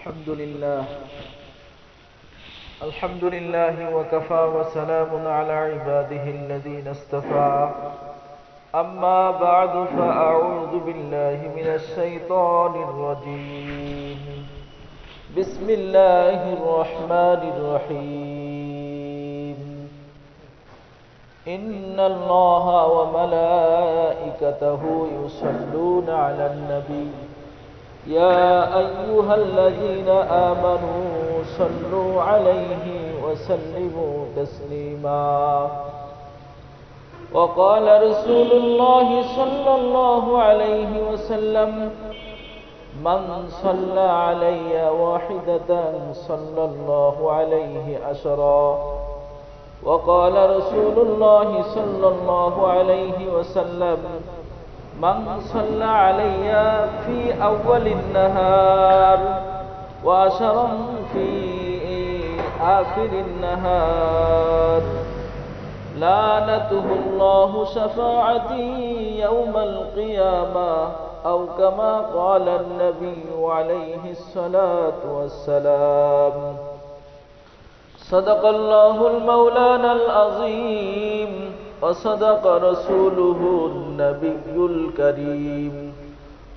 الحمد لله الحمد لله وكفى وسلام على عباده الذين اصطفى أما بعد فأعوذ بالله من الشيطان الرجيم بسم الله الرحمن الرحيم إن الله وملائكته يصلون على النبي يا أيها الذين آمنوا صلوا عليه وسلموا تسليما وقال رسول الله صلى الله عليه وسلم من صلى علي واحدة صلى الله عليه عشرا وقال رسول الله صلى الله عليه وسلم من صلى علي في أول النهار وعشرا في آخر النهار لعنته الله شفاعتي يوم القيامة أو كما قال النبي عليه الصلاة والسلام صدق الله المولانا العظيم وصدق رسوله النبي الكريم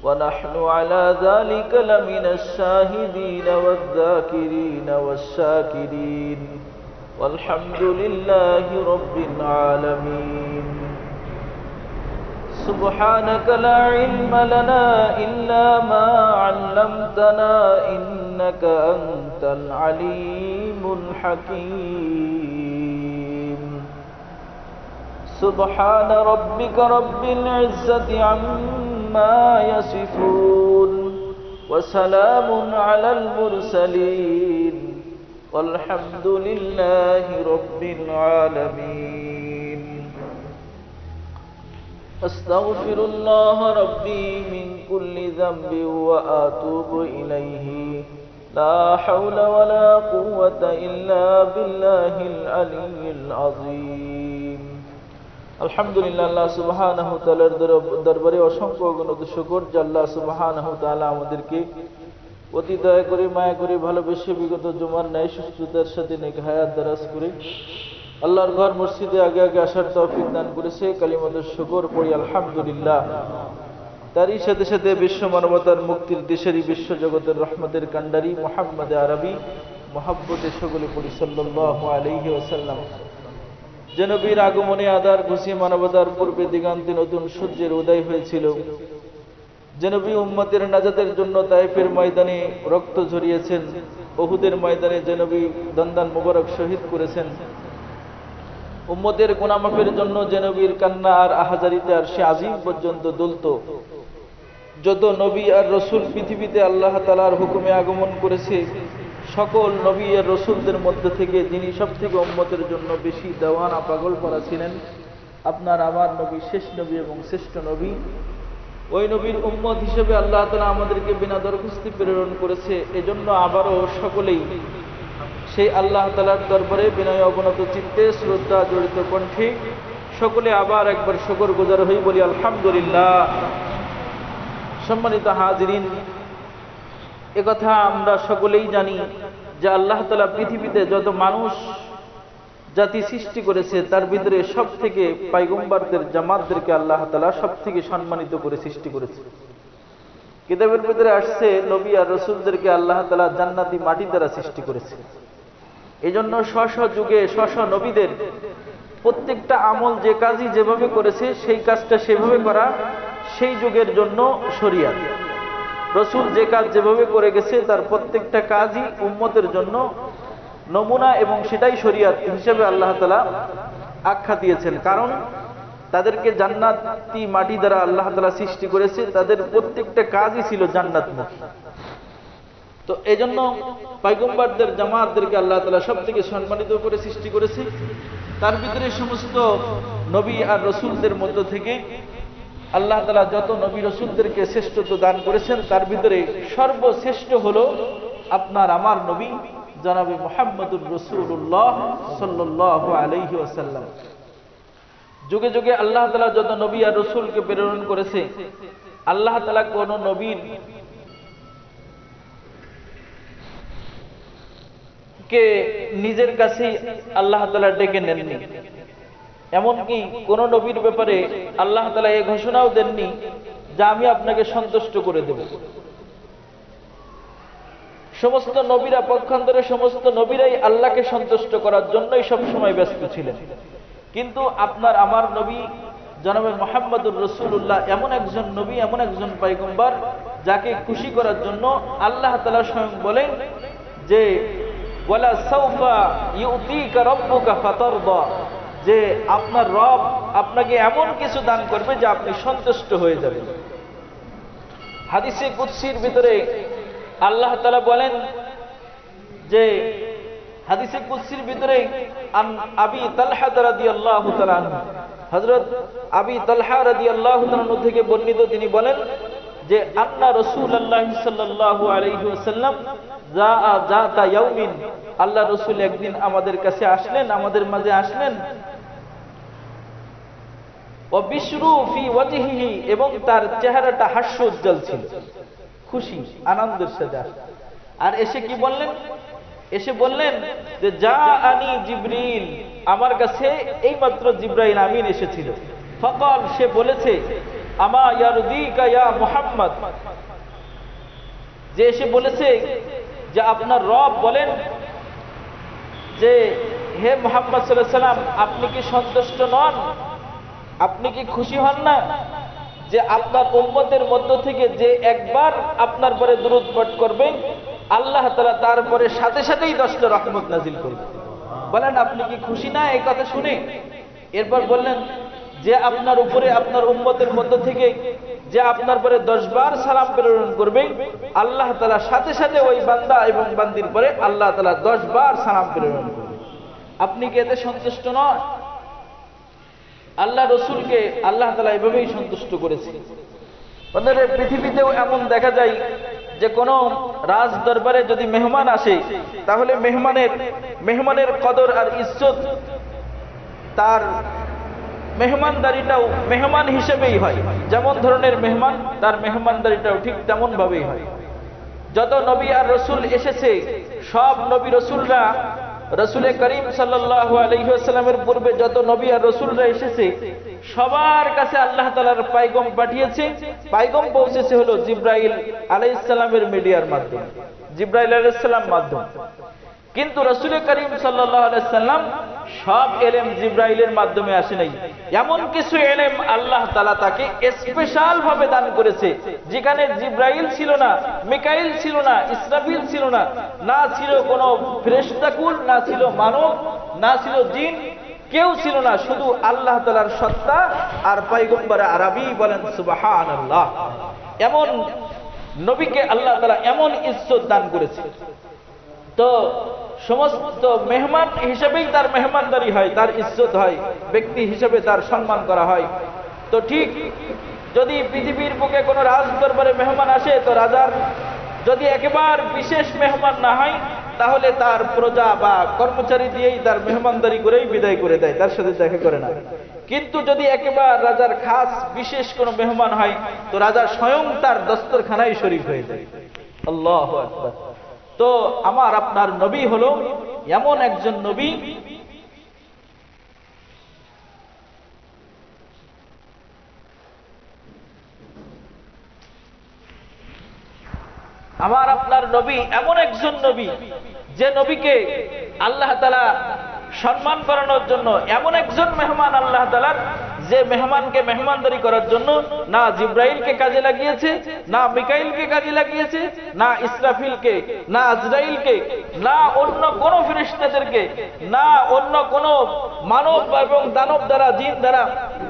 ونحن على ذلك لمن الشاهدين والذاكرين والشاكرين والحمد لله رب العالمين سبحانك لا علم لنا إلا ما علمتنا إنك أنت العليم الحكيم سبحان ربك رب العزة عما يصفون وسلام على المرسلين والحمد لله رب العالمين أستغفر الله ربي من كل ذنب وأتوب إليه لا حول ولا قوة إلا بالله العلي العظيم আলহামদুলিল্লাহ আল্লাহ সুবহানাহু ওয়া তাআলার দরবারে অসংখ্য গুণত শুকর যে আল্লাহ সুবহানাহু ওয়া তাআলা আমাদেরকে অতি দয়া করে মায়া করে ভালোবেসে বিগত জুমার ন্যায় সুস্থতার সাথে নেক হায়াত দারাজ করে আল্লাহর ঘর মসজিদে আগে আগে আসার তৌফিক দান করেছে। কালিমাতুশ শুকর পড়ি আলহামদুলিল্লাহ। তারই সাথে সাথে বিশ্ব মানবতার মুক্তির দেশেরই বিশ্ব জগতের রহমতের কান্ডারি মুহাম্মদ আরবি মহব্বতে সকলে পড়ি সাল্লাল্লাহু আলাইহি ওয়াসাল্লাম। যে নবীর আগমনে আদার খুশি মানবতার পূর্বে দিগান্তে নতুন সূর্যের উদয় হয়েছিল, যে নবী উম্মতের নাজাতের জন্য তায়েফের ময়দানে রক্ত ঝরিয়েছেন, উহুদের ময়দানে যে নবী দন্দান মুবারক শহীদ করেছেন, উম্মতের গুনাহ মাফের জন্য যে নবীর কান্না আর আহাজারিতে আর সে আজিম পর্যন্ত দুলত। যত নবী আর রসুল পৃথিবীতে আল্লাহ তাআলার হুকুমে আগমন করেছে, সকল নবী আর রসুলদের মধ্যে থেকে যিনি সব থেকে উম্মতের জন্য বেশি দেওয়ানা পাগল করা ছিলেন, আপনার আমার নবী, শেষ নবী এবং শ্রেষ্ঠ নবী, ওই নবীর উম্মত হিসেবে আল্লাহ তাআলা আমাদেরকে বিনা দরখাস্তে প্রেরণ করেছে। এজন্য আবারও সকলেই সেই আল্লাহ তাআলার দরবারে বিনয় অবনত চিত্তে শ্রদ্ধা জড়িত কণ্ঠে সকলে আবার একবার শুকর গুজার হই বলি আলহামদুলিল্লাহ। সম্মানিত হাজিরিন, একথা আমরা সকলেই জানি যে আল্লাহ তাআলা পৃথিবীতে যত মানুষ জাতি সৃষ্টি করেছে তার ভিতরে সব থেকে পয়গম্বরদের জামাতদেরকে আল্লাহ তাআলা সব থেকে সম্মানিত করে সৃষ্টি করেছে। কিতাবের ভিতরে আসছে নবী আর রাসূলদেরকে আল্লাহ তাআলা জান্নাতি মাটি দ্বারা সৃষ্টি করেছে। এজন্য স্ব যুগে স্ব নবীদের প্রত্যেকটা আমল যে কাজই যেভাবে করেছে সেই কাজটা সেভাবে করা সেই যুগের জন্য শরীয়ত। রাসূল যে কাজ যেভাবে করে গেছে তার প্রত্যেকটা কাজই উম্মতের জন্য নমুনা এবং সেটাই শরীয়ত হিসেবে আল্লাহ তাআলা আখ্যা দিয়েছেন। কারণ তাদেরকে জান্নাতি মাটি দ্বারা আল্লাহ তাআলা সৃষ্টি করেছে, তাদের প্রত্যেকটা কাজই ছিল জান্নাতমুখী। তো এজন্য পয়গম্বরদের জামাতদেরকে আল্লাহ তাআলা সব থেকে সম্মানিত করে সৃষ্টি করেছে। তার ভিতরে সমস্ত নবী আর রসুলদের মধ্য থেকে আল্লাহ তাআলা যত নবী রসুলদেরকে শ্রেষ্ঠত্ব দান করেছেন তার ভিতরে সর্বশ্রেষ্ঠ হলো আপনার আমার নবী জনাবে মুহাম্মদুর রাসূলুল্লাহ সাল্লাল্লাহু আলাইহি ওয়াসাল্লাম। যুগে যুগে আল্লাহ তাআলা যত নবী আর রাসূলকে প্রেরণ করেছে, আল্লাহ তাআলা কোন নবীর কে নিজের কাছেই আল্লাহ তাআলা ডেকে নেননি। এমনকি কোন নবীর ব্যাপারে আল্লাহ তাআলা এই ঘোষণাও দেননি যে আমি আপনাকে সন্তুষ্ট করে দেব। সমস্ত নবীরা পক্ষান্তরে সমস্ত নবীরাই আল্লাহকে সন্তুষ্ট করার জন্যই সব সময় ব্যস্ত ছিলেন। কিন্তু আপনার আমার নবী জনাবে মুহাম্মদুর রাসূলুল্লাহ এমন একজন নবী, এমন একজন পয়গম্বর যাকে খুশি করার জন্য আল্লাহ তাআলা স্বয়ং বলেন যে ওয়ালা সাউফা ইউতিকা রাব্বুকা ফাতারদা, যে আপনার রব আপনাকে এমন কিছু দান করবে যে আপনি সন্তুষ্ট হয়ে যাবেন। হাদিসে কুদসির ভিতরে আল্লাহ তাআলা বলেন যে হাদিসে কুদসির ভিতরে আবি তালহা রাদিয়াল্লাহু তাআলা আনহু, হযরত আবি তালহা রাদিয়াল্লাহু তাআলা আনহু থেকে বর্ণিত, তিনি বলেন যে আন্না রাসূলুল্লাহ সাল্লাল্লাহু আলাইহি ওয়াসাল্লাম যাতা ইয়াউমিন, আল্লাহ রাসূল একদিন আমাদের কাছে আসলেন, আমাদের মাঝে আসলেন, ওয়া বিশরু ফি ওয়াজহিহি, এবং তার চেহারাটা হাস্যোজ্জ্বল ছিল, খুশি আনন্দের সাথে। আর এসে কি বললেন? এসে বললেন যে জাআনি জিবরিল, আমার কাছে এইমাত্র জিবরাইল আমিন এসেছিল। ফাকাল, সে বলেছে আমা ইয়ারদিকা ইয়া মুহাম্মদ, যে এসে বলেছে যে আপনার রব বলেন যে হে মুহাম্মদ সাল্লাল্লাহু আলাইহি সাল্লাম, আপনি কি সন্তুষ্ট নন? আপনি কি খুশি হন না যে আপনার উম্মতের মধ্য থেকে যে একবার আপনার পরে দুরূদ পাঠ করবে আল্লাহ তাআলা তারপরে সাথে সাথেই 10টা রহমত নাজিল করবে? বলেন আপনি কি খুশি না এই কথা শুনে? এরপর বললেন যে আপনার উপরে আপনার উম্মতের মধ্য থেকে যে আপনার পরে 10 বার সালাম প্রেরণ করবে আল্লাহ তাআলা সাথে সাথে ওই বান্দা এবং বান্দির পরে আল্লাহ তাআলা 10 বার সালাম প্রেরণ করবে। আপনি কি এতে সন্তুষ্ট নন? আল্লাহ রসুলকে আল্লাহ তাআলা এভাবেই সন্তুষ্ট করেছে। আমাদের পৃথিবীতেও এমন দেখা যায় যে কোনো রাজ দরবারে যদি মেহমান আসে তাহলে মেহমানের কদর আর ইজ্জত, তার মেহমানদারিটাও মেহমান হিসেবেই হয়। যেমন ধরনের মেহমান তার মেহমানদারিটাও ঠিক তেমন ভাবেই হয়। যত নবী আর রসুল এসেছে সব নবী রসুলরা, রসুলে করিম সাল্লাল্লাহু আলাইহি ওয়াসাল্লামের পূর্বে যত নবী আর রসুলরা এসেছে সবার কাছে আল্লাহ তাআলার পায়গম পাঠিয়েছে। পায়গম পৌঁছেছে হলো জিবরাইল আলাইহিস সালামের মিডিয়ার মাধ্যমে, জিবরাইল আলাইহিস সালাম মাধ্যমে। কিন্তু রসুলে করিম সাল্লাল্লাহু আলাইহি সাল্লাম সব ইলম জিবরাইলের মাধ্যমে আসে নাই। এমন কিছু ইলম আল্লাহ তাআলা তাকে স্পেশাল ভাবে দান করেছে যেখানে জিবরাইল ছিল না, মিকাইল ছিল না, ইসরাফিল ছিল না, না ছিল কোনো ফেরেশতাকুল, না ছিল মানব, না ছিল জিন, কেউ ছিল না, শুধু আল্লাহ তাআলার সত্তা আর পয়গম্বর আরবি। বলেন সুবহানাল্লাহ। এমন নবীকে আল্লাহ তাআলা এমন ইজ্জত দান করেছে। তো সমস্ত মেহমান হিসেবেই তার মেহমানদারি হয়, তার ইজ্জত হয়, ব্যক্তি হিসেবে তার সম্মান করা হয়। তো ঠিক যদি পৃথিবীর বুকে কোনো রাজ দরবারে মেহমান আসে তো রাজার যদি একেবারে বিশেষ মেহমান না হয় তাহলে তার প্রজা বা কর্মচারী দিয়েই তার মেহমানদারি করেই বিদায় করে দেয়, তার সাথে দেখা করে না। কিন্তু যদি একেবারে রাজার খাস বিশেষ কোনো মেহমান হয় তো রাজা স্বয়ং তার দস্তরখানায় শরীক হয়ে যায়। আল্লাহু আকবার। তো আমার আপনার নবী হলো এমন একজন নবী আমার আপনার নবী এমন একজন নবী যে নবীকে আল্লাহ তাআলা সম্মান করানোর জন্য এমন একজন মেহমান আল্লাহ তাআলার, যে মেহমানকে মেহমানদারি করার জন্য না জিবরাইলকে কাজে লাগিয়েছে, না মিকাইলকে কাজে লাগিয়েছে, না ইসরাফিলকে, না আজরাইলকে, না অন্য কোন ফেরেশতাদেরকে, না অন্য কোন মানব এবং দানব দ্বারা, জিন দ্বারা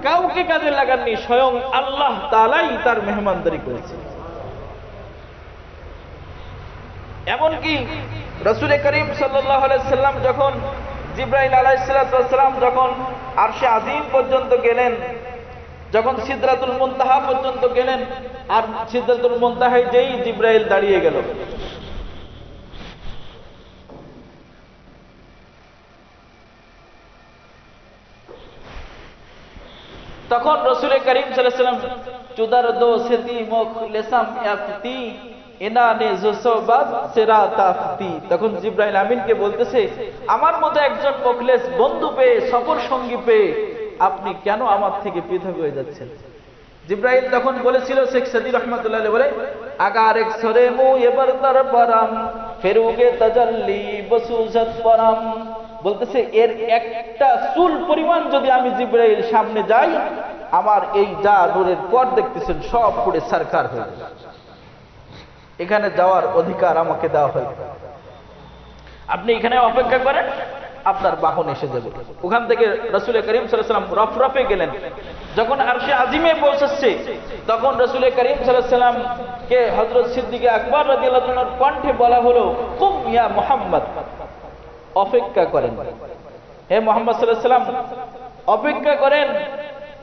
কাউকে কাজে লাগাননি, স্বয়ং আল্লাহ তাআলাই তার মেহমানদারি করেছে। এমনকি রাসূল করিম সাল্লাল্লাহু আলাইহি সাল্লাম যখন জিবরাইল আলাইহিস সালাম যখন আরশে আজিম পর্যন্ত গেলেন, যখন সিদরাতুল মুনতাহা পর্যন্ত গেলেন, আর সিদরাতুল মুনতাহায় যেই জিবরাইল দাঁড়িয়ে গেল, তখন রাসূল করিম সাল্লাল্লাহু আলাইহি সাল্লাম চুদার দো সেতি মুখ লেসাম ইয়াফতি এনানে জুসবাদ সিরাতাফতি। তখন জিবরাইল আমিনকে বলতেছে, আমার মতো একজন মুখলেস বন্ধু পেয়ে, সফর সঙ্গী পেয়ে আপনি কেন আমার থেকে পৃথক হয়ে যাচ্ছেন? জিবরাইল তখন বলেছিল, শেখ সাদী রহমাতুল্লাহ আলাইহি বলে, আগার এক সরে মু এবার তার পরাম ফেরুগে তাজাল্লি বসুজত পরাম। বলতেছে এর একটা চুল পরিমাণ যদি আমি জিবরাইল সামনে যাই, আমার এই যা নূরের পর দেখতেছেন সব পুড়ে সারকার হয়ে যাবে। এখানে যাওয়ার অধিকার আমাকে দেওয়া হয়, আপনি এখানে অপেক্ষা করেন, আপনার বাহন এসে যাবে। ওখান থেকে রাসূল করিম সাল্লাল্লাহু আলাইহি ওয়াসাল্লাম রফরফে গেলেন। যখন আরশে আজিমে পৌঁছাচ্ছে, তখন রাসূল করিম সাল্লাল্লাহু আলাইহি ওয়াসাল্লাম কে হযরত সিদ্দিক আকবর রাদিয়াল্লাহু আনহুর কণ্ঠে বলা হলো, কুম ইয়া মুহাম্মদ, অপেক্ষা করেন হে মুহাম্মদ সাল্লাল্লাহু আলাইহি ওয়াসাল্লাম, অপেক্ষা করেন।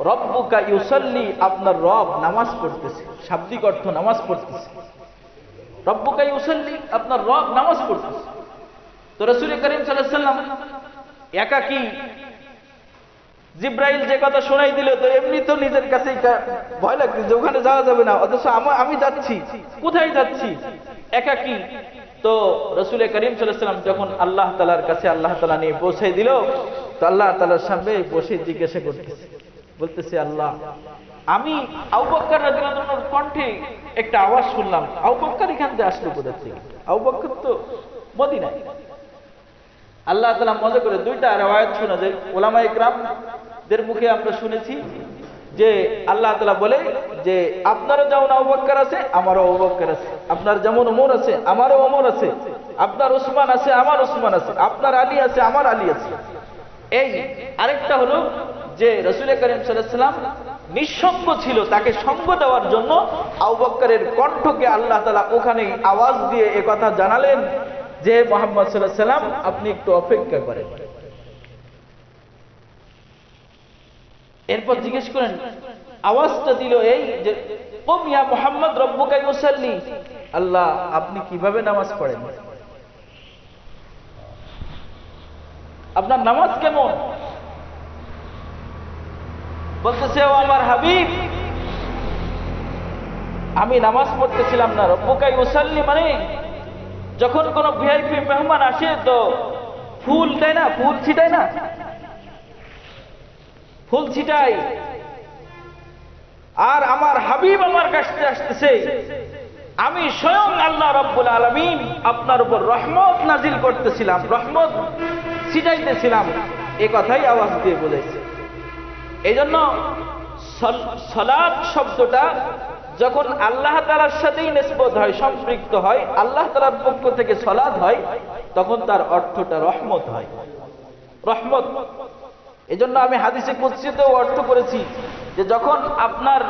রব্বুকা ইউসাল্লি, আপনার রব নামাজ পড়তেছে। শাব্দিক অর্থ নামাজ পড়তেছে। রব্বুকা ইউসাল্লি, আপনার রব নামাজ পড়তেছে। তো রাসূল করিম সাল্লাল্লাহু আলাইহি ওয়াসাল্লাম একাকী, জিবরাইল যে কথা শোনাই দিল, তো এমনি তো নিজের কাছে ভয় লাগছে যে ওখানে যাওয়া যাবে না, অথচ আমি যাচ্ছি, কোথায় যাচ্ছি? একাকী। তো রাসূল করিম সাল্লাল্লাহু আলাইহি ওয়াসাল্লাম যখন আল্লাহ তাআলার কাছে আল্লাহ তাআলা নিয়ে পৌঁছে দিল, তো আল্লাহ তাআলার সামনে বসে জিজ্ঞাসা করতেছে, বলতেছে, আল্লাহ, আমি আবু বকর রাদিয়াল্লাহু আনহুর কণ্ঠে একটা আওয়াজ শুনলাম। আবু বকর এখান থেকে আসলো কোথা থেকে? আবু বকর তো মদিনায়। আল্লাহ তাআলা মজা করে দুইটা riwayat শোনা যায়, উলামায়ে কেরামদের মুখে আমরা শুনেছি যে আল্লাহ তাআলা বলে যে আপনারও যেমন আবু বকর আছে, আমারও আবু বকর আছে, আপনার যেমন ওমর আছে, আমারও ওমর আছে, আপনার ওসমান আছে, আমার ওসমান আছে, আপনার আলী আছে, আমার আলী আছে। এই আরেকটা হলো যে রাসূল করিম সাল্লাল্লাহু আলাইহি ওয়াসাল্লাম নিঃসঙ্গ ছিল, তাকে সঙ্গ দেওয়ার জন্য আবু বকরের কণ্ঠকে আল্লাহ তাআলা ওখানে আওয়াজ দিয়ে একথা জানালেন যে মুহাম্মদ সাল্লাল্লাহু আলাইহি ওয়াসাল্লাম, আপনি একটু অপেক্ষা করেন। এরপর জিজ্ঞেস করেন, আওয়াজটা দিল এই যে, কুম ইয়া মুহাম্মদ রব্বুকা ইউসাল্লি, আল্লাহ আপনি কিভাবে নামাজ পড়েন? আপনার নামাজ কেমন? বলতেছে, ও আমার হাবিব, আমি নামাজ পড়তেছিলাম না। রব্বুকা ইউসাল্লি মানে যখন কোন ভিআইপি মেহমান আসে তো ফুল দেয় না, ফুল ছিটায় না, ফুল ছিটাই। আর আমার হাবিব আমার কাছে আসতেছে, আমি স্বয়ং আল্লাহ রাব্বুল আলামিন আপনার উপর রহমত নাজিল করতেছিলাম, রহমত ছিটাইতেছিলাম, এই কথাই আওয়াজ দিয়ে বলেছে। এই জন্য সালাত শব্দটা যখন আল্লাহ তাআলার সাথেই নিসবত হয়, সম্পৃক্ত হয়, আল্লাহ তাআলার পক্ষ থেকে সালাত হয়, তখন তার অর্থটা রহমত হয়, রহমত। এই জন্য আমি হাদিসে কুদসিতেও অর্থ করেছি যে যখন আপনার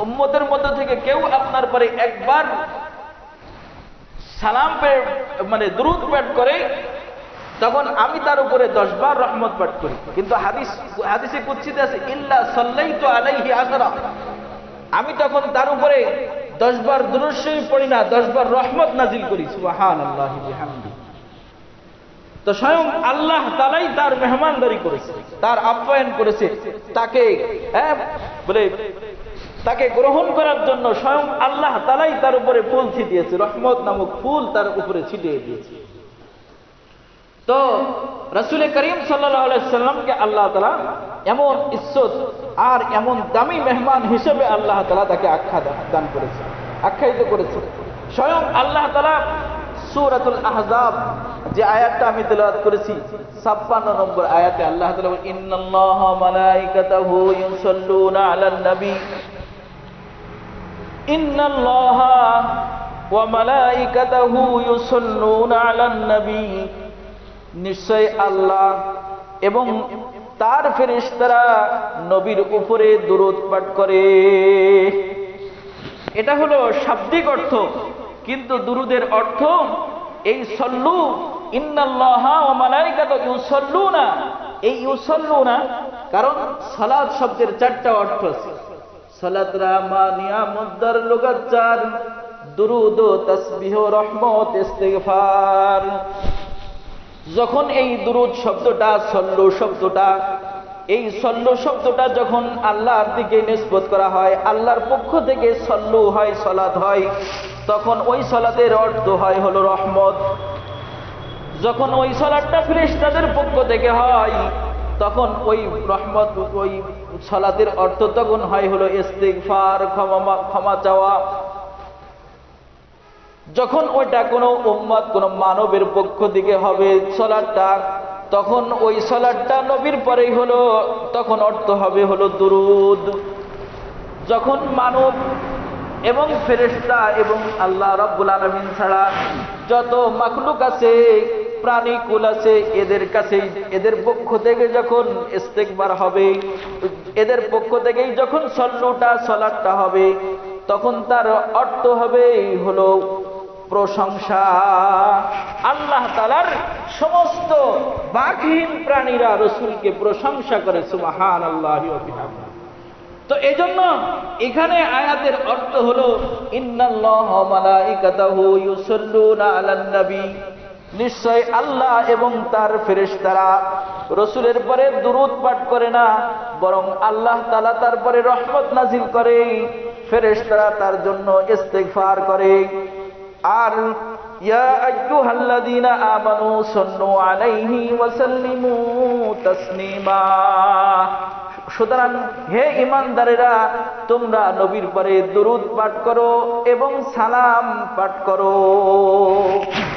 উম্মতের মধ্যে থেকে কেউ আপনার পরে একবার সালাম মানে দুরূদ পাঠ করে, তখন আমি তার উপরে 10 বার রহমত পাঠ করি। কিন্তু হাদিসে কুদসিতে আছে, ইল্লা সাল্লাইতু আলাইহি আশরা, আমি তখন তার উপরে 10 বার দুরূদ শরীফ পড়ি না, 10 বার রহমত নাজিল করি। সুবহানাল্লাহি বিহামদি। তো স্বয়ং আল্লাহ তাআলাই তার মেহমানদারি করেছে, তার আপ্যায়ন করেছে, তাকে বলে তাকে গ্রহণ করার জন্য স্বয়ং আল্লাহ তাআলাই তার উপরে ফুল ছিটিয়েছে, রহমত নামক ফুল তার উপরে ছিটিয়ে দিয়েছে। তো রাসূল করিম সাল্লাল্লাহু আলাইহি ওয়াসাল্লামকে আল্লাহ তাআলা এমন ইজ্জত আর এমন দামি মেহমান হিসেবে আল্লাহ তাআলা তাকে দান করেছে, আখ্যায়িত করেছে। স্বয়ং আল্লাহ তাআলা সূরাতুল আহজাব যে আয়াতটা আমি তেলাওয়াত করেছি 56 নম্বর আয়াতে আল্লাহ তাআলা বলেন, ইন্নাল্লাহা ওয়া মালাইকাতাহু ইউসাল্লুনা আলান নবী, ইন্নাল্লাহা ওয়া মালাইকাতাহু ইউসাল্লুনা আলান নবী, নিশ্চয় আল্লাহ এবং তার ফেরেশতারা নবীর উপরে দুরূদ পাঠ করে। এটা হলো শাব্দিক অর্থ, কিন্তু দুরূদের অর্থ এই সল্লু, ইন্নাল্লাহা ওয়া মালাইকাতুহু ইউসাল্লুনা, এই ইউসাল্লুনা কারণ সালাত শব্দের 4টা অর্থ আছে। সালাত রামানিয়া মুদ্দার লুগাত 4, দুরুদ ও তাসবিহ, রহমত, ইস্তিগফার। যখন এই দুরুদ শব্দটা, সল্লু শব্দটা এই সল্লু শব্দটা যখন আল্লাহর দিকে নিসবত করা হয়, আল্লাহর পক্ষ থেকে সল্লু হয়, সালাত হয়, তখন ওই সালাতের অর্থ হয় হলো রহমত। যখন ওই সালাতটা ফেরেশতাদের পক্ষ থেকে হয়, তখন ওই রহমত, ওই সালাতের অর্থ তখন হয় হলো ইস্তিগফার, ক্ষমা চাওয়া। যখন ওইটা কোনো উম্মত, কোনো মানবের পক্ষ থেকে হবে সালাতটা, তখন ওই সালাতটা নবীর পরেই হলো, তখন অর্থ হবে হলো দুরুদ। যখন মানব এবং ফেরেশতা এবং আল্লাহ রাব্বুল আলামিন ছাড়া যত মাখলুক আছে, প্রাণীকুল আছে, এদের কাছে, এদের পক্ষ থেকে যখন ইস্তিগফার হবে, এদের পক্ষ থেকেই যখন সালাতটা হবে, তখন তার অর্থ হবে হলো প্রশংসা। আল্লাহ তাআলার সমস্ত বাকহীন প্রাণীরা রাসূলকে প্রশংসা করে, সুবহানাল্লাহি ওয়া বিহামদিহি। তো এজন্য এখানে আয়াতের অর্থ হলো ইন্নাল্লাহা ওয়া মালাইকাতাহু ইউসাল্লুনা আলান নবী, নিশ্চয় আল্লাহ এবং তার ফেরেশতারা রাসূলের পরে দুরূদ পাঠ করে না, বরং আল্লাহ তাআলা তার পরে রহমত নাজিল করে, ফেরেশতারা তার জন্য ইস্তিগফার করে। আর ইয়া আইয়ুহাল্লাযীনা আমানু সাল্লু আলাইহি ওয়া সাল্লিমু তাসলিমা, সুতরাং হে ঈমানদারেরা, তোমরা নবীর পরে দুরূদ পাঠ করো এবং সালাম পাঠ করো।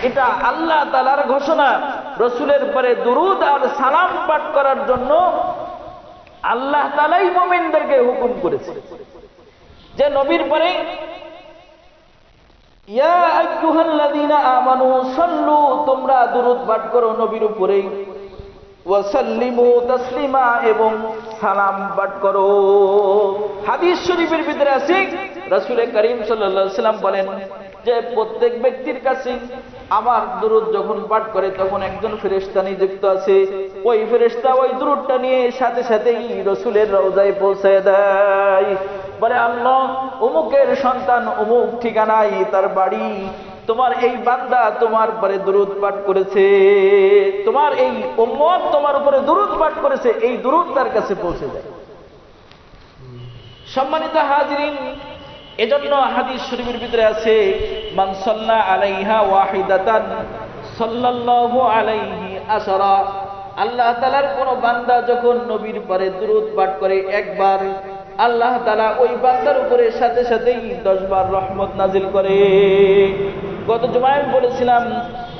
এটা আল্লাহ তাআলার ঘোষণা। রাসূলের পরে দুরূদ আর সালাম পাঠ করার জন্য আল্লাহ তাআলাই মুমিনদেরকে হুকুম করেছে যে নবীর পরে ইয়া আইয়ুহাল্লাযীনা আমানু সাল্লু, তোমরা দুরূদ পাঠ করো নবীর উপরে, ওয়া সাল্লিমু তাসলিমা, এবং সালাম পাঠ করো। হাদিস শরীফের ভিতরে আছে রাসূল করিম সাল্লাল্লাহু আলাইহি সাল্লাম বলেন যে প্রত্যেক ব্যক্তির কাছে আমার দুরূদ যখন পাঠ করে তখন একজন ফেরেশতা নিযুক্ত আছে, ওই ফেরেশতা ওই দুরূদটা নিয়ে সাথে সাথেই রাসূলের রওজায় পৌঁছে দেয়। বলে আল্লাহ, অমুকের সন্তান অমুক ঠিকানায় তার বাড়ি, তোমার এই বান্দা তোমার পরে দুরূদ পাঠ করেছে, তোমার এই উম্মত তোমার উপরে দুরূদ পাঠ করেছে, এই দুরূদ তার কাছে পৌঁছে যায়। সম্মানিত হাজিরিন, এজন্য হাদিস শরীফের ভিতরে আছে মান সাল্লা আলাইহা ওয়াহিদাতান সাল্লাল্লাহু আলাইহি আশরা, আল্লাহ তাআলার কোন বান্দা যখন নবীর পরে দুরূদ পাঠ করে একবার, আল্লাহ তাআলা ওই বান্দার উপরে সাথে সাথেই 10 বার রহমত নাজিল করে। গত জুমায় আমি বলেছিলাম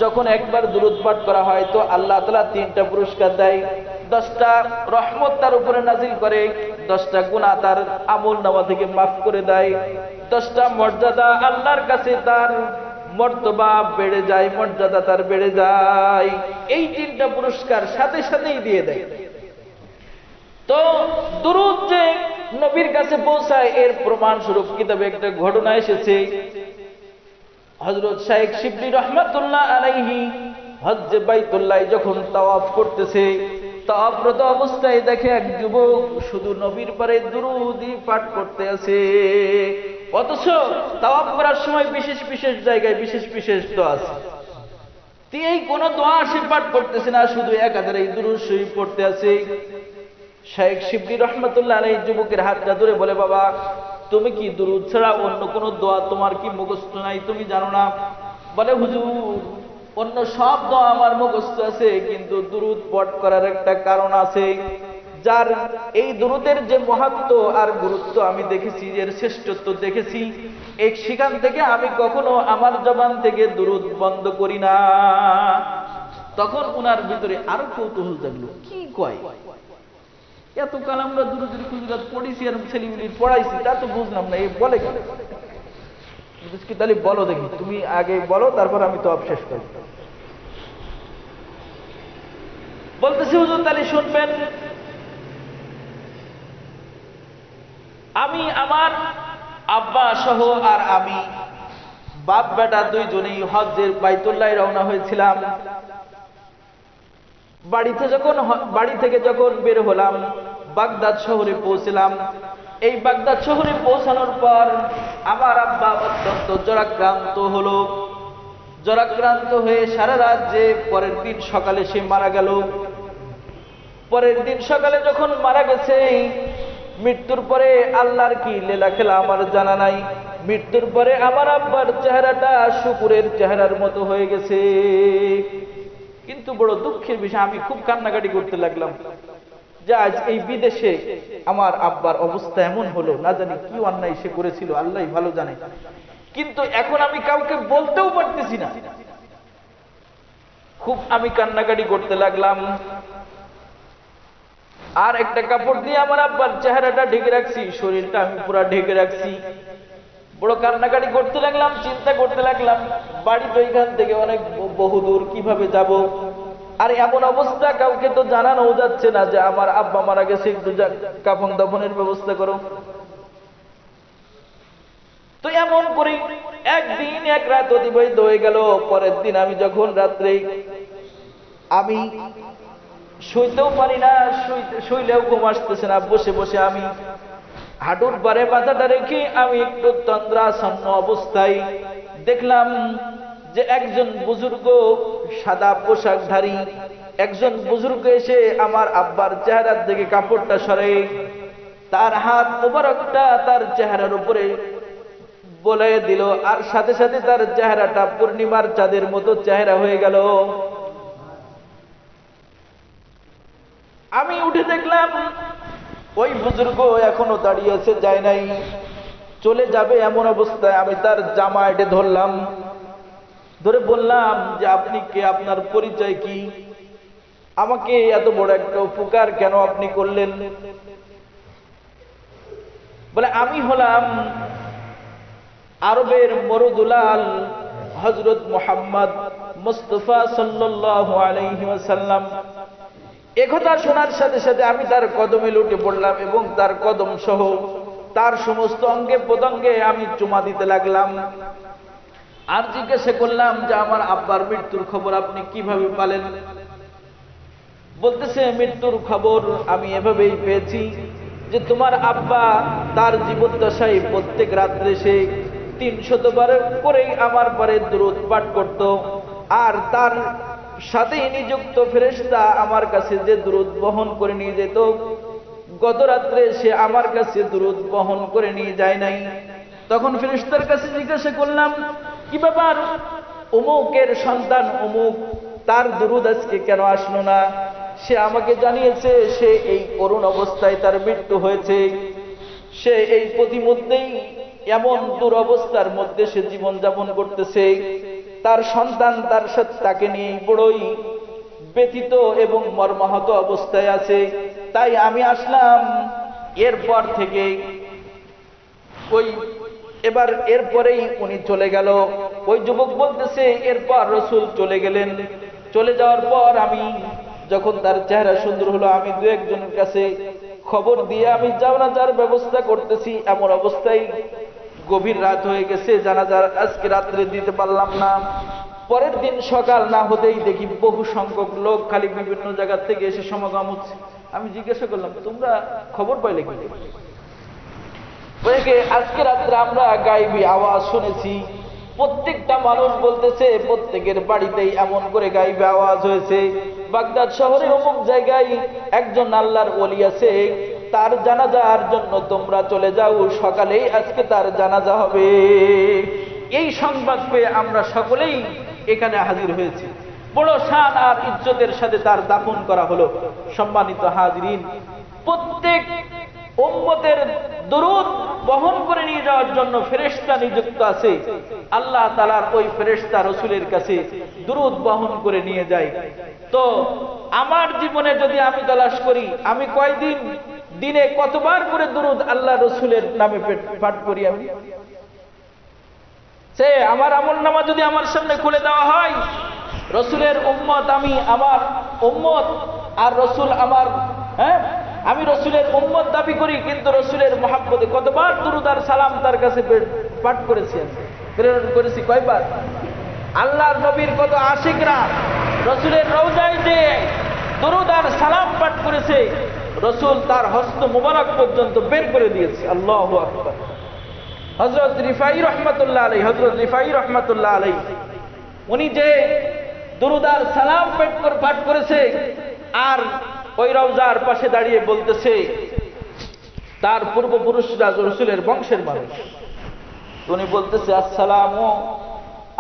যখন একবার দুরূদ পাঠ করা হয় তো আল্লাহ তাআলা 3টা পুরস্কার দেয়, 10টা রহমত তার উপরে নাজিল করে, 10টা গুনাহ তার আমলনামা থেকে মাফ করে দেয়, 10টা মর্যাদা আল্লাহর কাছে তার মর্তবা বেড়ে যায়, মর্যাদা তার বেড়ে যায়। এই 3টা পুরস্কার সাথে সাথেই দিয়ে দেয়। তো দুরূদ যে নবীর কাছে পৌঁছায় এর প্রমাণ স্বরূপ কিতাবে একটা ঘটনা এসেছে। হযরত শাইখ শিবলি রাহমাতুল্লাহ আলাইহি হজ্জে বাইতুল্লাহ যখন তাওয়াফ করতেছে, তাওয়াফরত অবস্থায় দেখে এক যুবক শুধু নবীর পরে দুরূদই পাঠ করতে আছে, অথচ তাওয়াফ করার সময় বিশেষ বিশেষ জায়গায় বিশেষ বিশেষ দোয়া আছে, এই কোন দোয়া সে পাঠ করতেছে না, শুধু একাধারে এই দুরূদ শরীফ পড়তে আছে। শাইখ শিবলি রাহমাতুল্লাহ আলাইহি যুবকের হাতটা ধরে বলে, বাবা তুমি কি দুরূদ ছাড়া অন্য কোন দোয়া তোমার কি মুখস্থ নাই, তুমি জানো না? বলে হুজুর, অন্য সব দোয়া আমার মুখস্থ আছে, কিন্তু দুরূদ পাঠ করার একটা কারণ আছে, যার এই দুরূদের যে মাহাত্ম্য আর গুরুত্ব আমি দেখেছি, এর শ্রেষ্ঠত্ব দেখেছি, সেখান থেকে আমি কখনো আমার জবান থেকে দুরূদ বন্ধ করি না। তখন উনার ভিতরে আরো কৌতূহল জাগলো, কি কয়, এত কাল আমরা দুরূদের কুজরাত পড়েছি আর ছেলেগুলির পড়াইছি, তা তো বুঝলাম না, এই বলে কেন? তাহলে বলো দেখি, তুমি আগে বলো, তারপর আমি তো শেষ করি। বলতেছি হুজুর তাহলে শুনবেন, আমি আমার আব্বা সহ আর আমি বাপ বেটা দুইজনেই হজ্জের বাইতুল্লাহ রওনা হয়েছিলাম। বাড়ি থেকে যখন বের হলাম বাগদাদ শহরে পৌঁছলাম। এই বাগদাদ শহরে পৌঁছানোর পর আমার আব্বা অত্যন্ত জ্বরাক্রান্ত হলো। জ্বরাক্রান্ত হয়ে সারা রাত যে পরের দিন সকালে সে মারা গেল। পরের দিন সকালে যখন মারা গেছে, মৃত্যুর পরে আল্লাহর কি লীলা খেলা আমার জানা নাই, মৃত্যুর পরে আমার আব্বার চেহারাটা শুকুরের চেহারার মতো হয়ে গেছে। কিন্তু বড় দুঃখের বিষয়, আমি খুব কান্নাকাটি করতে লাগলাম যে আজ এই বিদেশে আমার আব্বার অবস্থা এমন হলো, না জানি কি অন্যায় সে করেছিল, আল্লাহই ভালো জানে। কিন্তু এখন আমি কাউকে বলতেও পারতেছি না। খুব আমি কান্নাকাটি করতে লাগলাম, আর একটা কাপড় দিয়ে আমার আব্বার চেহারাটা ঢেকে রাখছি, শরীরটা আমি পুরা ঢেকে রাখছি। বড় কান্নাকাটি করতে লাগলাম, চিন্তা করতে লাগলাম, বাড়ি তো এখান থেকে অনেক বহুদূর, কিভাবে যাব? আর এমন অবস্থা, কাউকে তো জানানো যাচ্ছে না যে আমার আব্বা মারা গেছে, একটু কাফন দাফনের ব্যবস্থা করো। তো এমন করে একদিন এক রাত অতিবাহিত হয়ে গেল। পরের দিন আমি যখন রাত্রে আমি শুইতেও পারি না, শুইলেও ঘুম আসতেছে না, বসে বসে আমি হাঁটুর পারে মাথাটা রেখে আমি একটু তন্দ্রাসন্ন অবস্থায় দেখলাম যে একজন বুজুর্গ সাদা পোশাকধারী একজন বুজুর্গ এসে আমার আব্বার চেহারার দিকে কাপড়টা সরে তার হাত মোবারকটা তার চেহারার উপরে বলে দিল, আর সাথে সাথে তার চেহারাটা পূর্ণিমার চাঁদের মতো চেহারা হয়ে গেল। আমি উঠে দেখলাম ওই বুজুর্গ এখনো দাঁড়িয়ে আছে, যায় নাই, চলে যাবে এমন অবস্থায়। আমি তার জামা এটে ধরলাম, ধরে বললাম যে আপনি কে, আপনার পরিচয় কি, আমাকে এত বড় একটা উপকার কেন আপনি করলেন? বলে আমি হলাম আরবের মরুদুলাল হযরত মুহাম্মদ মুস্তাফা সাল্লাল্লাহু আলাইহি ওয়াসাল্লাম। একথা শোনার সাথে সাথে আমি তার কদমে লুটে পড়লাম এবং তার কদম সহ তার সমস্ত অঙ্গে প্রত্যঙ্গে আমি চুমা দিতে লাগলাম। আর জিজ্ঞাসা করলাম যে আমার আব্বার মৃত্যুর খবর আপনি কিভাবে পেলেন? বলতেছে মৃত্যুর খবর আমি এভাবেই পেয়েছি যে তোমার আব্বা তার জীবদ্দশায় প্রত্যেক রাত্রে সে 300 বার করেই আমার পরে দুরূদ পাঠ করত, আর তার সাথেই নিযুক্ত ফেরেশতা আমার কাছে যে দুরূদ বহন করে নিয়ে যেত, গত রাত্রে সে আমার কাছে দুরূদ বহন করে নিয়ে যায় নাই। তখন ফেরেশতার কাছে জিজ্ঞাসা করলাম কি ব্যাপার, অমুকের সন্তান অমুক, তার দুরূদ আজকে কেন আসলো না? সে আমাকে জানিয়েছে সে এই করুণ অবস্থায় তার মৃত্যু হয়েছে, সে এই প্রতিমধ্যেই এমন দুরবস্থার মধ্যে সে জীবন যাপন করতেছে, তার সন্তান তার সাথে তাকে নিয়ে বড়ই ব্যথিত এবং মর্মাহত অবস্থায় আছে। তাই আমি আসলাম। এরপর থেকে এরপরেই উনি চলে গেল। ওই যুবক বলতেছে এরপর রাসূল চলে গেলেন। চলে যাওয়ার পর আমি যখন তার চেহারা সুন্দর হলো, আমি দু একজনের কাছে খবর দিয়ে আমি জানাজার ব্যবস্থা করতেছি। এমন অবস্থায় গভীর রাত হয়ে গেছে, জানাজার আজকে রাত্রে দিতে পারলাম না। পরের দিন সকাল না হতেই দেখি বহু সংখ্যক লোক খালি বিভিন্ন জায়গা থেকে এসে সমাগম হচ্ছে। আমি জিজ্ঞাসা করলাম তোমরা খবর পাইলে কি? আজকে রাত্রে আমরা গায়েবী আওয়াজ শুনেছি। প্রত্যেকটা মানুষ বলতেছে প্রত্যেকের বাড়িতেই এমন করে গায়েবী আওয়াজ হয়েছে। বাগদাদ শহরে অমুক জায়গায় একজন আল্লাহর ওলি আছে, তার জানাজার জন্য তোমরা চলে যাও, সকালেই আজকে তার জানাজা হবে। এই সংবাদ পেয়ে আমরা সকলেই এখানে হাজির হয়েছি। বড় শান আর ইজ্জতের সাথে তার দাফন করা হলো। সম্মানিত হাজিরিন, প্রত্যেক উম্মতের দুরূদ বহন করে নিয়ে যাওয়ার জন্য ফেরেশতা নিযুক্ত আছে। আল্লাহ তাআলার ওই ফেরেশতা রাসূলের কাছে দুরূদ বহন করে নিয়ে যায়। তো আমার জীবনে যদি আমি তালাশ করি, আমি কয়দিন দিনে কতবার করে দুরূদ আল্লাহ রাসূলের নামে পাঠ করি? আমি সে আমার আমলনামা যদি আমার সামনে খুলে দেওয়া হয়, রাসূলের উম্মত, আমি আমার উম্মত, আর রাসূল আমার, আমি রাসূলের উম্মত দাবি করি, কিন্তু রাসূলের মহব্বতে কতবার দুরূদ আর সালাম তার কাছে পাঠ করেছি, প্রেরণ করেছি কয়বার? আল্লাহর নবীর কত আশিকরা রাসূলের রওজায় যে দুরূদ আর সালাম পাঠ করেছে, রাসূল তার হস্ত মুবারক পর্যন্ত বের করে দিয়েছে। আল্লাহু আকবার। হযরত রিফাই রাহমাতুল্লাহ আলাইহি উনি যে দুরূদ আর সালাম পাঠ করেছে, আর ওই রওজার পাশে দাঁড়িয়ে বলতেছে, তার পূর্বপুরুষরা রাসূলের বংশের মানুষ। উনি বলতেছে, আসসালামু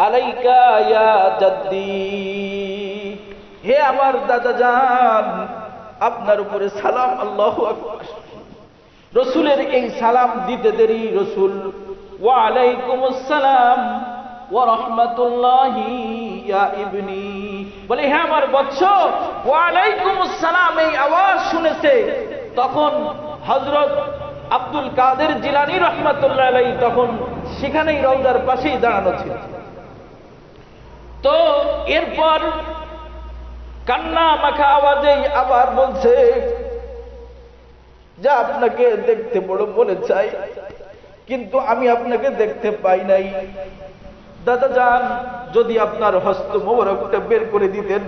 আলাইকা ইয়া জাদ্দি, হে আমার দাদা জান, আপনার উপরে সালাম। আল্লাহু আকবার। রাসূলের এই সালাম দিতে দেরি রাসূল ওয়া আলাইকুমুস সালাম ওয়া রাহমাতুল্লাহি ইয়া ইবনি বলে, হে আমার বৎস, ওয়া আলাইকুমুস সালাম এই আওয়াজ শুনেছে। তখন হযরত আব্দুল কাদের জিলানী রাহমাতুল্লাহ আলাইহি তখন সেখানেই রওজার পাশেই দাঁড়ানো ছিল। তো এরপর কান্না মাখা আওয়াজে আবার বলছে যে, আপনাকে দেখতে বড় মনে চাই, কিন্তু আমি আপনাকে দেখতে পাই নাই। দাদা যান, যদি আপনার হস্ত মোবারকটা বের করে দিতেন,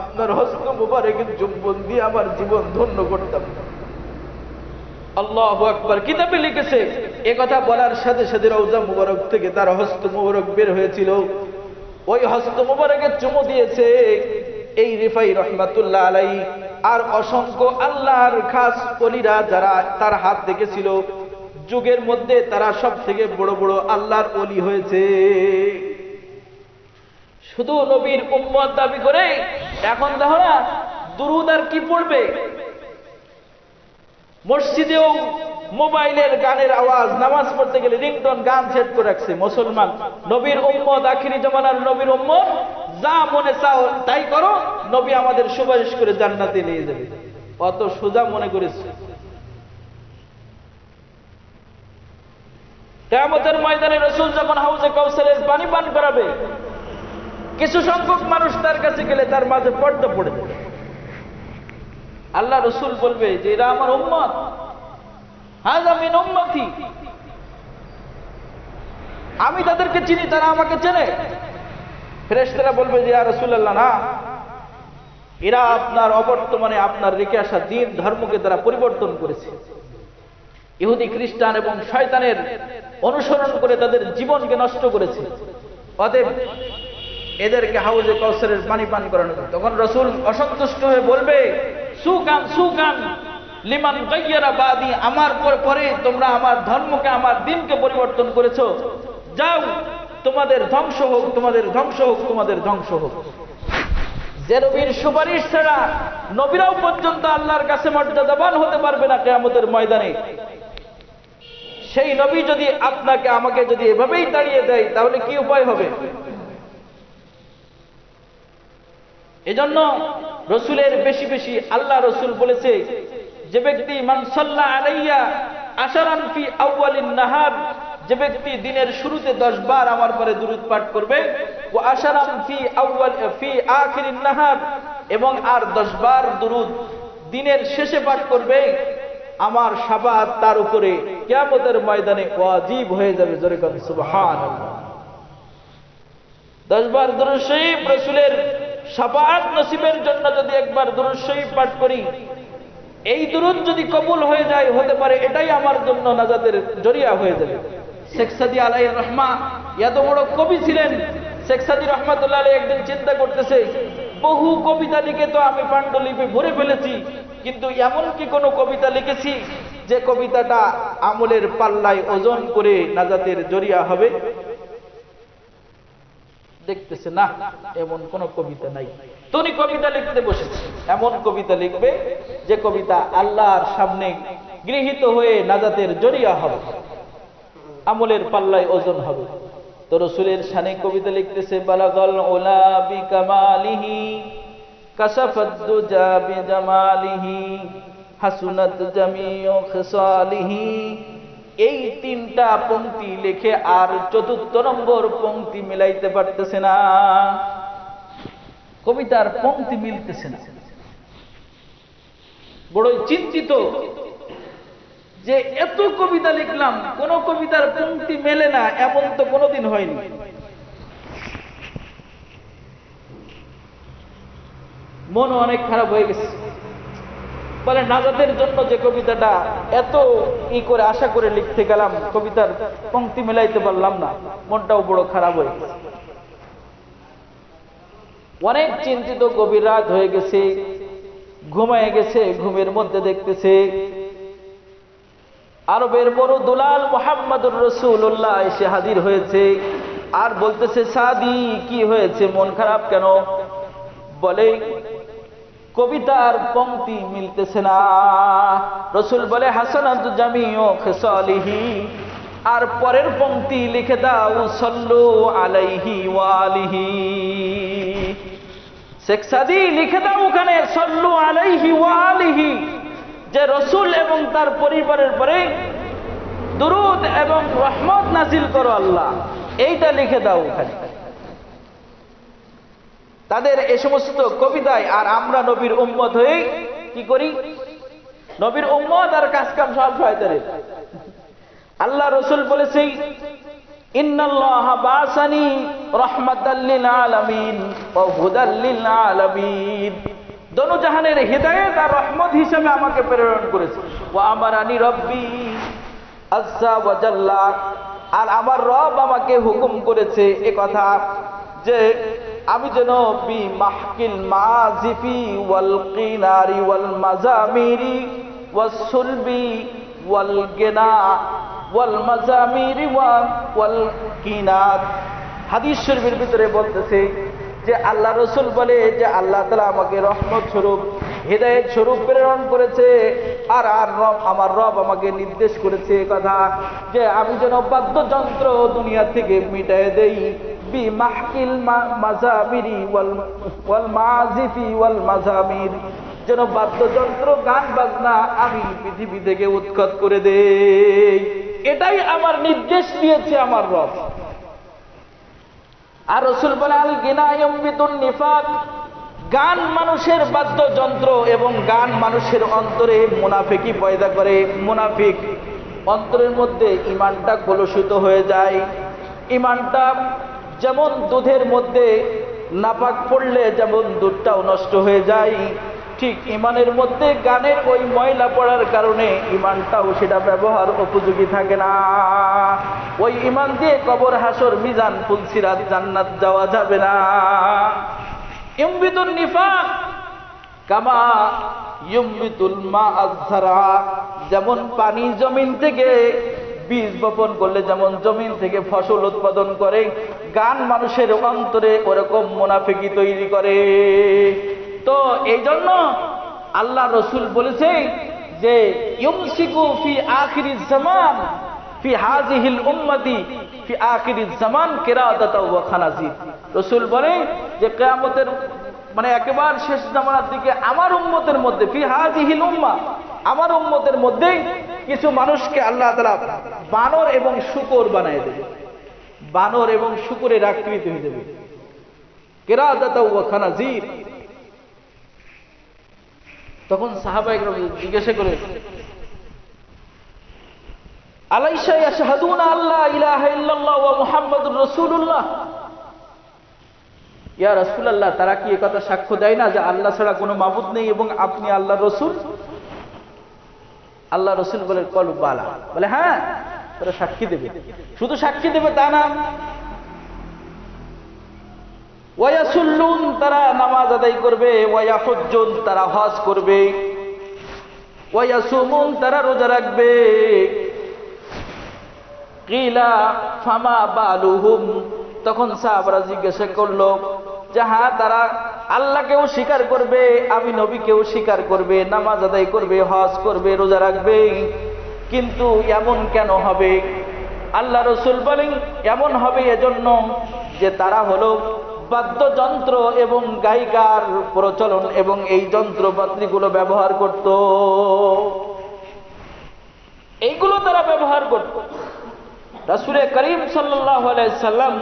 আপনার হস্ত মোবারকের চুম্বন দিয়ে আমার জীবন ধন্য করতাম। আল্লাহু আকবার। কিতাবে লিখেছে, এ কথা বলার সাথে সাথে রওজা মুবারক থেকে তার হস্ত মোবারক বের হয়েছিল। ওই হস্ত মোবারকে চুমু দিয়েছে এই রিফাই রহমাতুল্লাহ আলাইহি আর অসংখ্য আল্লাহর খাস ওলিরা যারা তার হাত দেখেছিল। যুগের মধ্যে তারা সব থেকে বড় বড় আল্লাহর ওলি হয়েছে। শুধু নবীর উম্মত দাবি করে এখন দেখো না, দুরূদ আর কি পড়বে? মসজিদেও মোবাইলের গানের আওয়াজ, নামাজ পড়তে গেলে রিংটোন গান সেট করে রাখছে মুসলমান। নবীর উম্মত, আখিরি জামানার নবীর উম্মত, যা মনে চাও তাই করো, নবী আমাদের সুপারিশ করে জান্নাতে নিয়ে যাবে। অত সোজা মনে করেছে। কিয়ামতের ময়দানে রাসূল যখন হাউজে কাউসারের পানি পান করাবে, কিছু সংখ্যক মানুষ তার কাছে গেলে তার মাঝে পর্দা পড়ে যাবে। আল্লাহ রাসূল বলবে যে, এরা আমার উম্মত, হাযা মিন উম্মতি, আমি তাদেরকে চিনি, তারা আমাকে চেনে। ফেরেশতারা বলবে যে, ইয়া রাসূলুল্লাহ, না, এরা আপনার অবর্তমানে আপনার রেখে আসা দ্বীন ধর্মকে তারা পরিবর্তন করেছে। ইহুদি, খ্রিস্টান এবং শয়তানের অনুসরণ করে তাদের জীবনকে নষ্ট করেছে। অতএব এদেরকে হাউজে কাউসারের পানি পান করানো। তখন রাসূল অসন্তুষ্ট হয়ে বলবে, সুকান সুকান লিমান গায়্যারা বাদি, আমার পরে তোমরা আমার ধর্মকে, আমার দ্বীনকে পরিবর্তন করেছো, যাও, তোমাদের ধ্বংস হোক, তোমাদের ধ্বংস হোক, তোমাদের ধ্বংস হোক। যে নবীর সুপারিশ ছাড়া নবীরাও পর্যন্ত আল্লাহর কাছে মর্যাদাবান হতে পারবে না কিয়ামতের ময়দানে, সেই নবী যদি আপনাকে আমাকে যদি এভাবেই তাড়িয়ে দেয়, তাহলে কি উপায় হবে? এজন্য রসুলের বেশি বেশি আল্লাহ রসুল বলেছে, যে ব্যক্তি মান সাল্লা আলাইয়া আশারান ফি আউয়ালিন নাহার, যে ব্যক্তি দিনের শুরুতে 10 বার আমার পরে দুরূদ পাঠ করবে, ও আশারান ফি আখিরিন নাহার, এবং আর 10 বার দুরূদ দিনের শেষে পাঠ করবে, আমার শাফাআত তার উপরে কিয়ামতের ময়দানে ওয়াজিব হয়ে যাবে। জোরে বলেন সুবহানাল্লাহ। 10 বার দুরূদ শরীফ রাসূলের শাফাআত নসিবের জন্য যদি একবার দুরূদ শরীফ পাঠ করি, এই দুরূদ যদি কবুল হয়ে যায়, হতে পারে এটাই আমার জন্য নাজাতের জরিয়া হয়ে যাবে। শেখ সাদী আলাইহির রহমা এত বড় কবি ছিলেন। শেখ সাদী রহমাতুল্লাহ আলাইহি একদিন চিন্তা করতেছে, বহু কবিতা লিখে তো আমি পাণ্ডুলিপি ভরে ফেলেছি, কিন্তু এমন কি কোনো কবিতা লিখেছি যে কবিতাটা আমলের পাল্লায় ওজন করে নাজাতের জরিয়া হবে? দেখতেছে না, এমন কোন কবিতা নাই। তুমি কবিতা লিখতে বসেছে, এমন কবিতা লিখবে যে কবিতা আল্লাহর সামনে গৃহীত হয়ে নাজাতের জরিয়া হবে, আমলের পাল্লায় ওজন হবে। তো রাসূলের শানে কবিতা লিখতেছে, বালাগাল উলা বিকামালিহি কাশাফাদ দুজা বিজামালিহি হাসুনাত জামিউ খিসালিহি। এই 3টা পংক্তি লিখে আর 4র্থ নম্বর পংক্তি মিলাইতে পারতেছে না, কবিতার পংক্তি মিলতেছে না। বড়ই চিন্তিত যে এত কবিতা লিখলাম, কোন কবিতার পংক্তি মেলে না, এমন তো কোনোদিন হয়নি। মন অনেক খারাপ হয়ে গেছে। বলে, নাজাতের জন্য যে কবিতাটা এত করে আশা করে লিখতে গেলাম, কবিতার পংক্তি মেলাইতে পারলাম না, মনটাও বড় খারাপ হয়ে গেছে। অনেক চিন্তিত, গভীর রাত হয়ে গেছে। ঘুমায় গেছে, ঘুমের মধ্যে দেখতেছে আরবের বড় দুলাল মুহাম্মদুর রাসূলুল্লাহ এসে হাজির হয়েছে। আর বলতেছে, সাদি কি হয়েছে, মন খারাপ কেন? বলে, কবিতার পংক্তি মিলতেছে না। রাসূল বলে, হাসানাতু জামিউ খিসালিহি, আর পরের পংক্তি লিখে দাও, সাল্লু আলাইহি ওয়া আলিহি। শেখ সাদি লিখে দাও ওখানে সাল্লু আলাইহি ওয়া আলিহি, যে রাসূল এবং তার পরিবারের পরে দুরূদ এবং রহমত নাযিল করো আল্লাহ, এইটা লিখে দাও ওখানে তাদের এই সমস্ত কবিতায়। আর আমরা নবীর উম্মত হয়ে কি করি? নবীর উম্মত আর কাজ কাম সব শয়তানের। আল্লাহ রাসূল বলেছে, ইন্নাল্লাহা বাসানি রাহমাতাল লিল আলামিন ওয়া হুদাল লিল আলামিন, দোনো জাহানের হিদায়াত আর রহমত হিসেবে আমাকে প্রেরণ করেছে। ওয়া আমারানি রব্বি আযজা ওয়া জাল্লা, আর আমার রব আমাকে হুকুম করেছে এ কথা যে আমি যেন বি মাহকিল মাজিফি ওয়াল কিনারি ওয়াল মাজামিরি ওয়াস সুলবি ওয়াল গিনা ওয়াল মাজামিরি ওয়াল কিনাত। হাদিস শরীফের ভিতরে বলতেছে যে আল্লাহ রাসূল বলে যে আল্লাহ তাআলা আমাকে রহমত স্বরূপ, হিদায়াত স্বরূপ প্রেরণ করেছে। আর আমার রব আমাকে নির্দেশ করেছে কথা যে আমি যেন বাদ্যযন্ত্র দুনিয়া থেকে মিটায়ে দেই, বি মাহকিল মাজামিরি ওয়াল মাজিফি ওয়াল মাজামির, যেন বাদ্যযন্ত্র গান বাজনা আমি পৃথিবী থেকে উৎখাত করে দেই। এটাই আমার নির্দেশ দিয়েছে আমার রব। আর রাসূল বলে, আল গিনা ইয়ামবিতুন নিফাক, গান মানুষের বাদ্যযন্ত্র এবং গান মানুষের অন্তরে মুনাফিকি পয়দা করে। মুনাফিক অন্তরের মধ্যে ঈমানটা কলুষিত হয়ে যায়। ঈমানটা যেমন দুধের মধ্যে নাপাক পড়লে যেমন দুধটাও নষ্ট হয়ে যায়, ঠিক ঈমানের মধ্যে গানের ওই ময়লা পড়ার কারণে ঈমানটাও সেটা ব্যবহার উপযোগী থাকে না। ওই ঈমান দিয়ে কবর, হাসর, মিজান, ফুলসিরাত, জান্নাত যাওয়া যাবে না। ইউমবিতুন নিফাক কামা ইউমবিতুল মা'আজ যারা, যেমন পানি জমিন থেকে বীজ বপন করলে যেমন জমিন থেকে ফসল উৎপাদন করে, গান মানুষের অন্তরে ওরকম মুনাফিকি তৈরি করে। তো এই জন্য আল্লাহ রাসূল বলেছে যে ইউমসিকু ফি আখিরিজ জামান ফি হাযিহিল উম্মতি ফি আখিরিজ জামান কিরাদাতা ওয়া খানাজির। রাসূল বলে যে কিয়ামতের মানে একেবারে শেষ জামানার দিকে আমার উম্মতের মধ্যে, ফি হাযিহিল উম্মাহ, আমার উম্মতের মধ্যে কিছু মানুষকে আল্লাহ তাআলা বানর এবং শূকর বানায় দেবে। বানর এবং শূকরের আকৃতি হয়ে যাবে, কিরাদাতা ওয়া খানাজির। তখন সাহাবায়ে কেরাম জিজ্ঞাসা করে, আলাইসা ইয়াশহাদুনা আল্লা ইলাহা ইল্লাল্লাহ ওয়া মুহাম্মাদুর রাসূলুল্লাহ, ইয়া রাসূলুল্লাহ, তারা কি একথা সাক্ষ্য দেয় না যে আল্লাহ ছাড়া কোনো মাবুদ নেই এবং আপনি আল্লাহর রাসূল? আল্লাহ রাসূল বলে, কলু বালা, বলে হ্যাঁ, তারা সাক্ষী দেবে। শুধু সাক্ষী দেবে তা না, ওয়ায়াসুল্লুন, তারা নামাজ আদায় করবে, ওয়ায়াহুজ্জুন, তারা হজ করবে, ওয়ায়াসুমুন, তারা রোজা রাখবে। কিলা ফামা বালুহুম, তখন সাহাবারা জিজ্ঞাসা করলো যে হ্যাঁ, তারা আল্লাহকেও স্বীকার করবে, আমি নবীকেও স্বীকার করবে, নামাজ আদায় করবে, হজ করবে, রোজা রাখবে, কিন্তু এমন কেন হবে? আল্লাহ রাসূল বলেন, এমন হবে এজন্য যে তারা হলো বাদ্যযন্ত্র এবং গায়িকার প্রচলন এবং এই যন্ত্রপাতিগুলো ব্যবহার করত, এইগুলো তারা ব্যবহার করত। রাসূল করিম সাল্লাল্লাহু আলাইহি সাল্লাম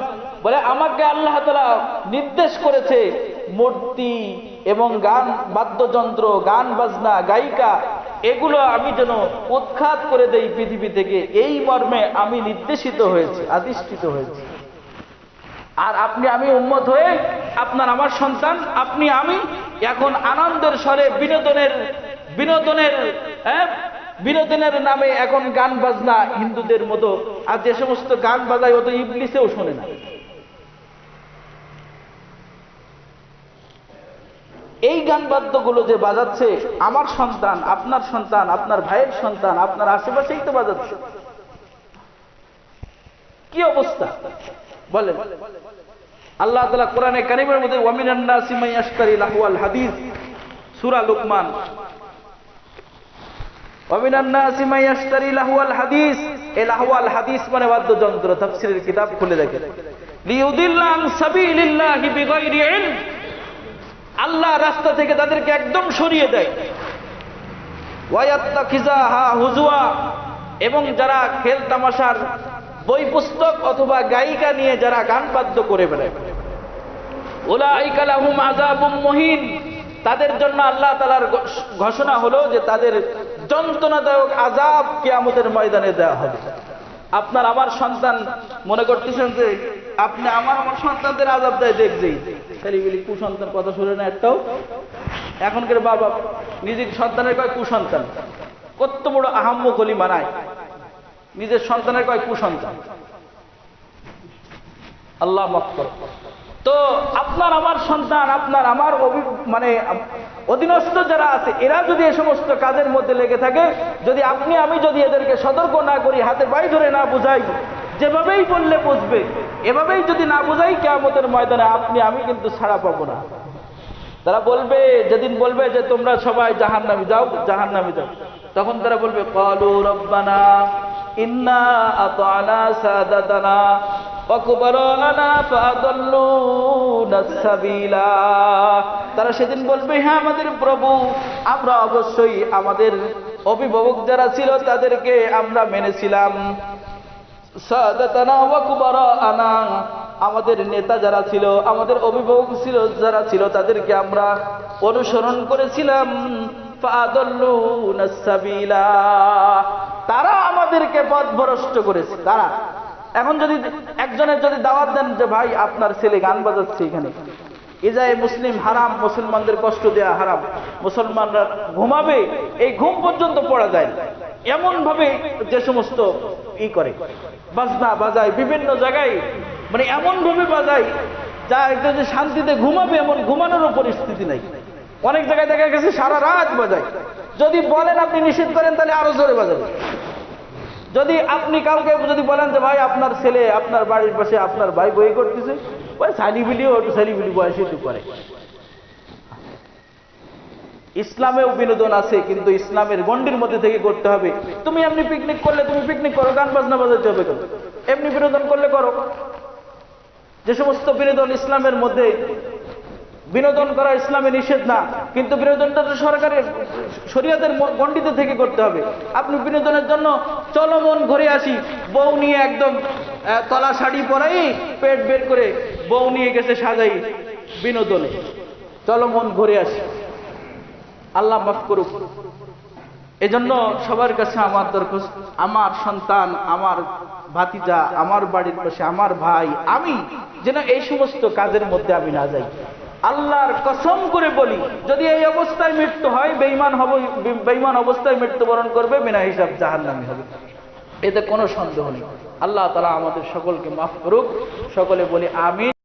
বলে, আমাকে আল্লাহ তাআলা নির্দেশ করেছে মূর্তি এবং গান, বাদ্যযন্ত্র, গান বাজনা, গায়িকা, এগুলো আমি যেন উৎখাত করে দেই পৃথিবী থেকে, এই মর্মে আমি নির্দেশিত হয়েছি, আদিষ্ঠিত হয়েছি। আর আপনি আমি উম্মত হয়ে, আপনার আমার সন্তান, আপনি আমি এখন আনন্দের স্বরে বিনোদনের নামে এখন গান বাজনা হিন্দুদের মতো, আর যে সমস্ত গান বাজায় ও তো ইবলিসেও শোনে না। এই গান বাদ্যগুলো যে বাজাচ্ছে, আমার সন্তান, আপনার ভাইয়ের সন্তান আপনার আশেপাশেই তো বাজাচ্ছে। কি অবস্থা বলেন। আল্লাহ তাআলা কোরআনে কারীমের মধ্যে ওয়ামিনান নাসি মান ইয়াশতারি লাহওয়াল হাদিস, সূরা লুকমান, ওয়ামিনান নাসি মান ইয়াশতারি লাহওয়াল হাদিস, এই লাহওয়াল হাদিস মানে বাদ্যযন্ত্র। তাফসীরের কিতাব খুলে দেখেন। লিইউদিল্লা আন সাবিলিল্লাহি বিগাইরি ইলম, আল্লাহ রাস্তা থেকে তাদেরকে একদম সরিয়ে দেয়। ওয়ায়াত্তাখিজাহা হুজুয়া, এবং যারা খেল তামাশার বই পুস্তক অথবা গায়িকা নিয়ে যারা গান বাদ্য করে বেড়ায়, উলাইকা লাহুম আযাবুম মুহিন, তাদের জন্য আল্লাহ তাআলার ঘোষণা হলো যে তাদের যন্ত্রণাদায়ক আযাব কিয়ামতের ময়দানে দেওয়া হবে। আপনার আমার সন্তান মনে করতেছেন যে আপনি আমার সন্তানদের আযাব দেয়, দেখছেই ছেলেগুলি কুসন্তান কথা শুনে না একটাও। এখনকার বাবা নিজের সন্তানের কয় কুসন্তান, কত বড় আহাম্ম কলি মানায়, নিজের সন্তানের কয় কুসন্তান। আল্লাহ মাফ করো। তো আপনার আমার সন্তান, আপনার আমার মানে অধীনস্থ যারা আছে, এরা যদি এই সমস্ত কাজের মধ্যে লেগে থাকে, যদি আপনি আমি যদি এদেরকে সতর্ক না করি, হাতে পায়ে ধরে না বুঝাই, যেভাবেই বললে বুঝবে এভাবেই যদি না বুঝাই, কিয়ামতের ময়দানে আপনি আমি কিন্তু ছাড়া পাবো না। তারা বলবে, যেদিন বলবে যে তোমরা সবাই জাহান্নামে যাও, জাহান্নামে যাও, তখন তারা বলবে ক্বালু রব্বানা ইন্না আতানা সাদাতানা ওয়া কুবারানা ফাআদাল্লুনা সাবিলা। তারা সেদিন বলবে, হ্যাঁ আমাদের প্রভু, আমরা অবশ্যই আমাদের অভিভাবক যারা ছিল তাদেরকে আমরা মেনেছিলাম। সাদাতানা ওয়া কুবারানা, আমাদের নেতা যারা ছিল, আমাদের অভিভাবক ছিল যারা ছিল, তাদেরকে আমরা অনুসরণ করেছিলাম। ফাআদাল্লুনা সাবিলা, তারা আমাদেরকে পথভ্রষ্ট করেছে। তারা এখন যদি একজনের যদি দাওয়াত দেন যে ভাই আপনার ছেলে গান বাজাচ্ছে এখানে, ইজায়ে মুসলিম হারাম, মুসলমানদের কষ্ট দেয়া হারাম, মুসলমানরা ঘুমাবে, এই ঘুম পর্যন্ত পড়া যায় না, এমন ভাবে যে সমস্ত করে বাজনা বাজায় বিভিন্ন জায়গায়, মানে এমন ভাবে বাজায় যা একদম যে শান্তিতে ঘুমাবে এমন ঘুমানোরও পরিস্থিতি নাই। অনেক জায়গায় দেখা গেছে সারা রাত বাজায়। যদি বলেন আপনি নিষেধ করেন তাহলে আরো জোরে বাজাবে। যদি আপনি কাউকে যদি বলেন যে ভাই আপনার ছেলে আপনার বাড়ির পাশে আপনার ভাই বই করতেছে, ওই সালিবিলিও একটু সালিবিলি বয়সে একটু করে। ইসলামেও বিনোদন আছে, কিন্তু ইসলামের গণ্ডির মধ্যে থেকে করতে হবে। তুমি এমনি পিকনিক করলে তুমি পিকনিক করো, গান বাজনা বাজাতে হবে কেন? এমনি বিনোদন করলে করো। যে সমস্ত বিনোদন ইসলামের মধ্যে, বিনোদন করা ইসলামে নিষেধ না, কিন্তু বিনোদনটা তো সরকারের শরীয়তের গণ্ডিতে থেকে করতে হবে। আপনি বিনোদনের জন্য চলো মন ঘুরে আসি, বউ নিয়ে একদম তলা শাড়ি পরাই পেট বের করে বউ নিয়ে গেছে সাজাই বিনোদনে, চলো মন ঘুরে আসি। আল্লাহ মাফ করুক। এজন্য সবার কাছে আমার দরখাস্ত, আমার সন্তান, আমার ভাতিজা, আমার বাড়ির পাশে আমার ভাই, আমি যেন এই সমস্ত কাজের মধ্যে আমি না যাই। আল্লাহর কসম করে বলি, যদি এই অবস্থায় মৃত্যু হয়, বেঈমান হবে, বেঈমান অবস্থায় মৃত্যুবরণ করবে, বিনা হিসাব জাহান্নামী হবে, এতে কোনো সন্দেহ নেই। আল্লাহ তাআলা আমাদের সকলকে মাফ করুক। সকলে বলি আমিন।